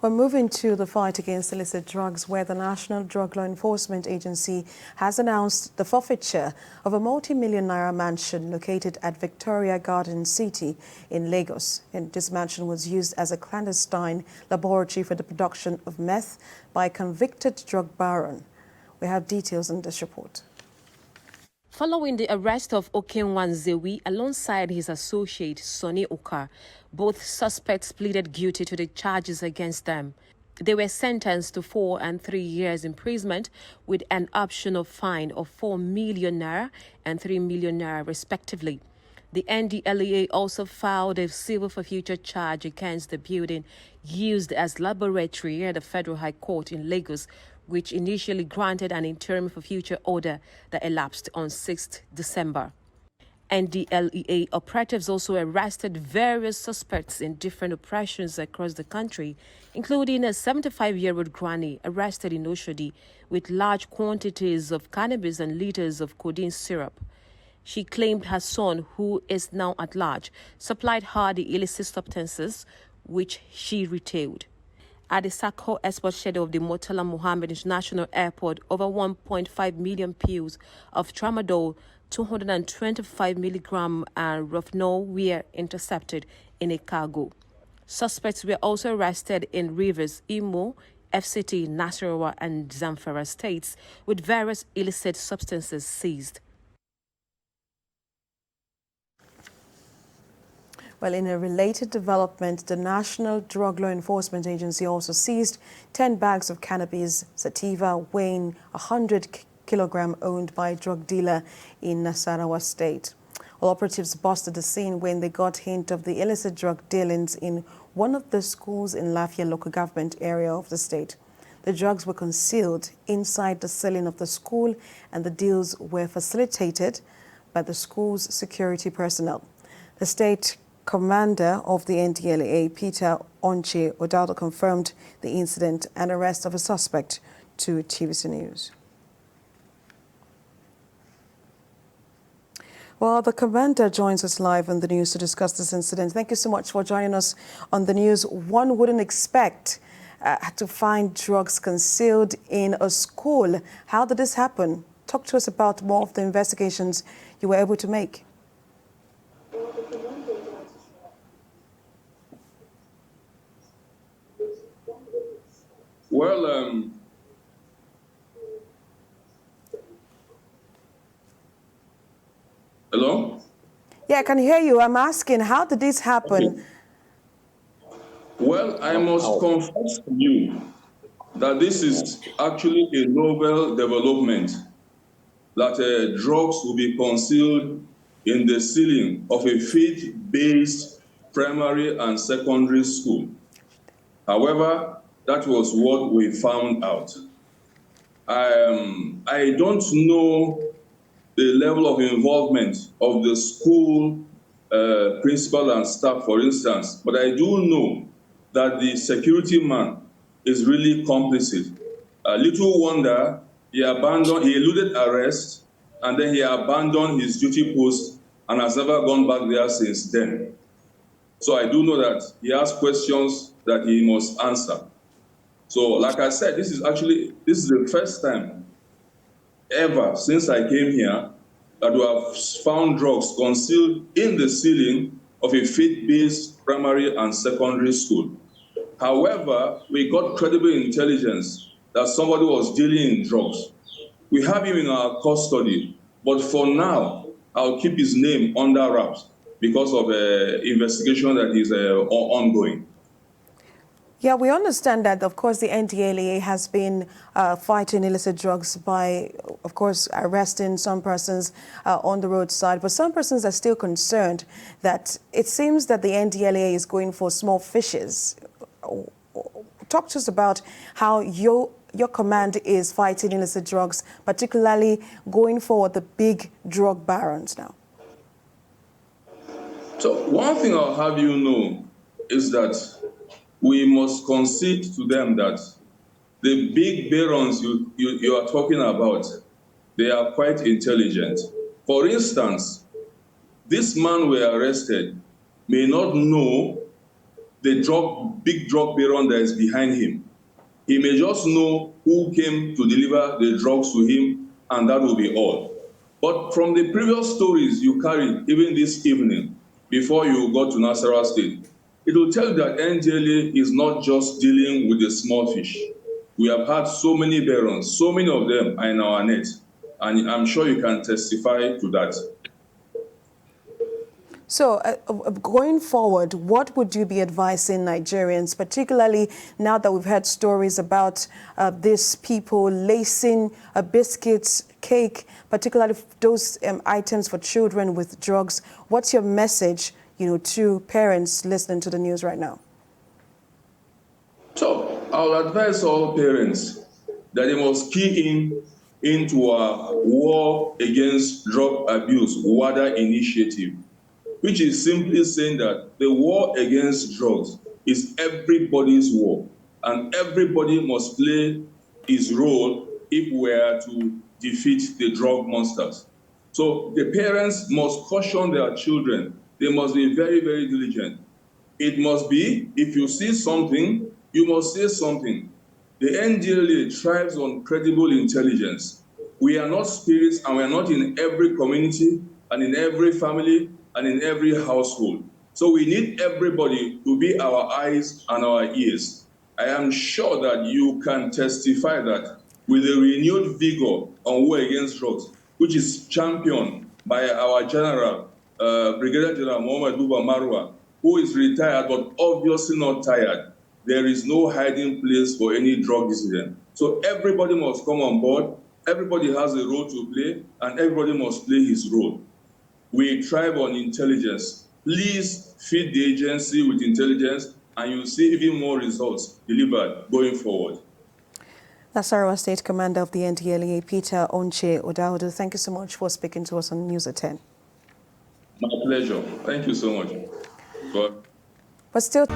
We're moving to the fight against illicit drugs, where the National Drug Law Enforcement Agency has announced the forfeiture of a multi-million-naira mansion located at Victoria Garden City in Lagos. And this mansion was used as a clandestine laboratory for the production of meth by a convicted drug baron. We have details in this report. Following the arrest of Okenwa Nzewi alongside his associate Sonny Okar, both suspects pleaded guilty to the charges against them. They were sentenced to 4 and 3 years imprisonment with an optional fine of 4 million naira and 3 million naira respectively. The NDLEA also filed a civil forfeiture charge against the building used as laboratory at the Federal High Court in Lagos, which initially granted an interim forfeiture order that elapsed on 6th December. NDLEA operatives also arrested various suspects in different operations across the country, including a 75-year-old granny arrested in Oshodi with large quantities of cannabis and liters of codeine syrup. She claimed her son, who is now at large, supplied her the illicit substances, which she retailed. At the Sako export schedule of the Murtala Muhammed International Airport, over 1.5 million pills of tramadol, 225 milligram and Rohypnol were intercepted in a cargo. Suspects were also arrested in Rivers, Imo, FCT, Nasarawa and Zamfara states, with various illicit substances seized. Well, in a related development, the National Drug Law Enforcement Agency also seized 10 bags of cannabis sativa weighing 100 kilogram owned by a drug dealer in Nasarawa State. Well, operatives busted the scene when they got hint of the illicit drug dealings in one of the schools in Lafia local government area of the state. The drugs were concealed inside the ceiling of the school, and the deals were facilitated by the school's security personnel. The state commander of the NDLEA, Peter Onche Odado, confirmed the incident and arrest of a suspect to TVC News. Well, the commander joins us live on the news to discuss this incident. Thank you so much for joining us on the news. One wouldn't expect to find drugs concealed in a school. How did this happen? Talk to us about more of the investigations you were able to make. Well, hello? Yeah, I can hear you. I'm asking, how did this happen? Okay. Well, I must confess to you that this is actually a novel development, that drugs will be concealed in the ceiling of a faith-based primary and secondary school. However, that was what we found out. I don't know the level of involvement of the school principal and staff, for instance, but I do know that the security man is really complicit. Little wonder he eluded arrest, and then he abandoned his duty post and has never gone back there since then. So I do know that he has questions that he must answer. So, like I said, this is the first time ever since I came here that we have found drugs concealed in the ceiling of a faith-based primary and secondary school. However, we got credible intelligence that somebody was dealing in drugs. We have him in our custody, but for now, I'll keep his name under wraps because of an investigation that is ongoing. Yeah, we understand that, of course, the NDLEA has been fighting illicit drugs by, of course, arresting some persons on the roadside. But some persons are still concerned that it seems that the NDLEA is going for small fishes. Talk to us about how your command is fighting illicit drugs, particularly going for the big drug barons now. So one thing I'll have you know is that we must concede to them that the big barons you are talking about, they are quite intelligent. For instance, this man we arrested may not know the drug big drug baron that is behind him. He may just know who came to deliver the drugs to him, and that will be all. But from the previous stories you carried, even this evening, before you got to Nasarawa State, it will tell you that NDLEA is not just dealing with the small fish. We have had so many barons, so many of them are in our net, and I'm sure you can testify to that. So going forward, what would you be advising Nigerians, particularly now that we've heard stories about these people lacing biscuits, cake, particularly those items for children with drugs? What's your message, to parents listening to the news right now? So I'll advise all parents that they must key into our war against drug abuse WADA initiative, which is simply saying that the war against drugs is everybody's war, and everybody must play his role if we are to defeat the drug monsters. So the parents must caution their children. They must be very, very diligent. It must be, if you see something, you must say something. The NDLEA thrives on credible intelligence. We are not spirits, and we are not in every community and in every family and in every household. So we need everybody to be our eyes and our ears. I am sure that you can testify that with a renewed vigor on war against drugs, which is championed by our General, Brigadier General Mohammed Buba Marwa, who is retired but obviously not tired. There is no hiding place for any drug dissident. So everybody must come on board. Everybody has a role to play, and everybody must play his role. We thrive on intelligence. Please feed the agency with intelligence, and you'll see even more results delivered going forward. Nasarawa State Commander of the NDLEA, Peter Onche Odaudu, thank you so much for speaking to us on News at 10. My pleasure. Thank you so much. But still...